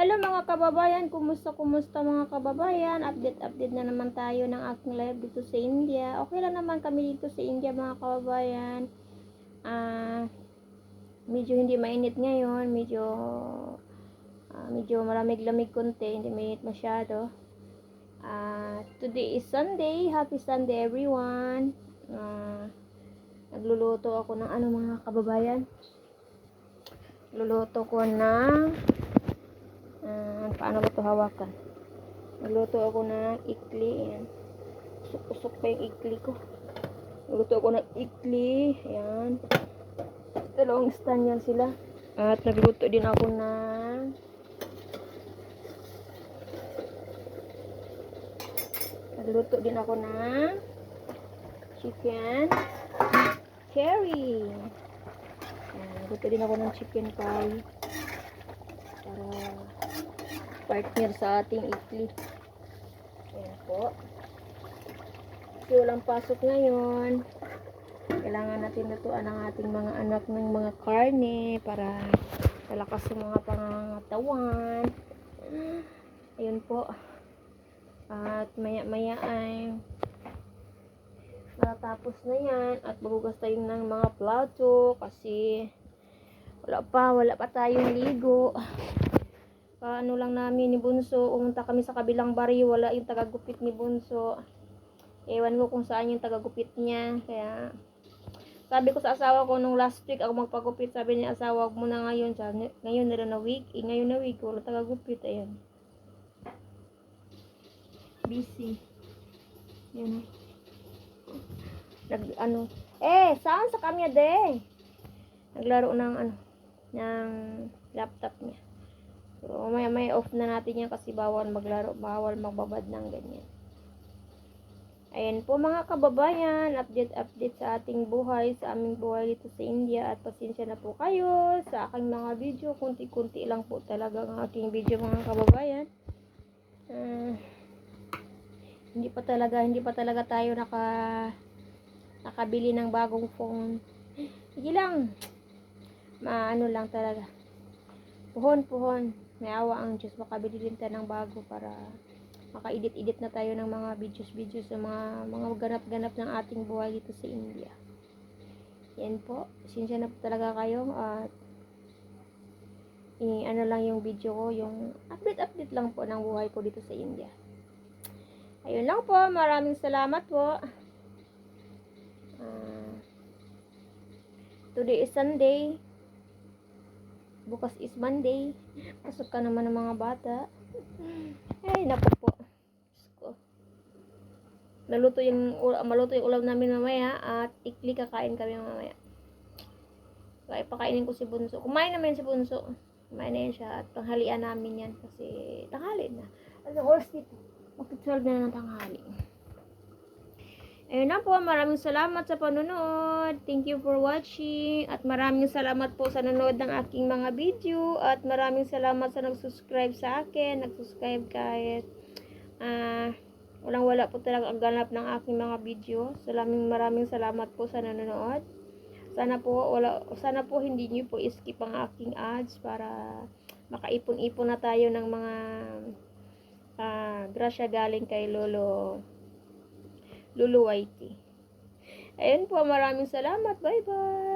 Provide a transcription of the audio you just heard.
Hello mga kababayan, kumusta mga kababayan? Update na naman tayo ng aking live dito sa India. Okay lang naman kami dito sa India mga kababayan. Medyo hindi mainit ngayon, medyo malamig-lamig konti, hindi mainit masyado. Today is Sunday, happy Sunday everyone. Nagluluto ako ng mga kababayan. Luluto ko ng paano ba ito hawakan? Nagluto ako ng ikli. Ayan. Usok pa yung ikli ko. Nagluto ako ng ikli. Ayan. Dalawang stand yan sila. At nagluto din ako ng chicken curry. Ayan. Nagluto din ako ng chicken curry. Para partner sa ating ikli. Ayan po. Kasi walang pasok ngayon. Kailangan natin lutuan ang ating mga anak ng mga karne para malakas sa mga pangangatawan. Ayun po. At maya-maya ay matatapos na yan. At magugas tayo ng mga plato kasi wala pa tayong ligo. Ano lang namin ni Bunso, umunta kami sa kabilang bari, wala yung tagagupit ni Bunso. Ewan ko kung saan yung tagagupit niya. Kaya sabi ko sa asawa ko nung last week ako magpagupit, sabi niya asawa mo na ngayon, ngayon na week, ngayon na week wala tagagupit. Ayan, busy yun. Saan sa kanya de naglaro ng ng laptop niya. So, may off na natin yan kasi bawal maglaro, bawal magbabad ng ganyan. Ayan po mga kababayan, update sa ating buhay, sa aming buhay dito sa India. At pasensya na po kayo sa aking mga video. Kunti-kunti lang po talaga ang aking video mga kababayan. Hindi pa talaga tayo nakabili ng bagong phone. Sige lang. Maano lang talaga. Puhon. May awa ang Diyos, makabili din tayo ng bago para maka-edit na tayo ng mga videos sa mga ganap-ganap ng ating buhay dito sa India. Yan po. Sinsya na po talaga kayo at lang yung video ko, yung update lang po ng buhay ko dito sa India. Ayun lang po. Maraming salamat po. Today is Sunday. Bukas is Monday. Pasok ka naman ng mga bata. Ay, naku po. Maluto yung ulam namin mamaya at ikli kakain kami mamaya. Kaya pakainin ko si Bunso. Kumain naman si Bunso. Kumain na yan siya at tanghalian namin yan kasi tanghali na. At ang oras dito, mag-12 na ng tanghali. Ayun na po, maraming salamat sa panonood. Thank you for watching. At maraming salamat po sa nanonood ng aking mga video. At maraming salamat sa nag-subscribe sa akin. Nag-subscribe kahit walang-wala po talaga ang ganap ng aking mga video. Maraming salamat po sa nanonood. Sana po hindi niyo po skip ang aking ads para makaipon-ipon na tayo ng mga grasya galing kay Lolo YT. Ayun po, maraming salamat. Bye-bye.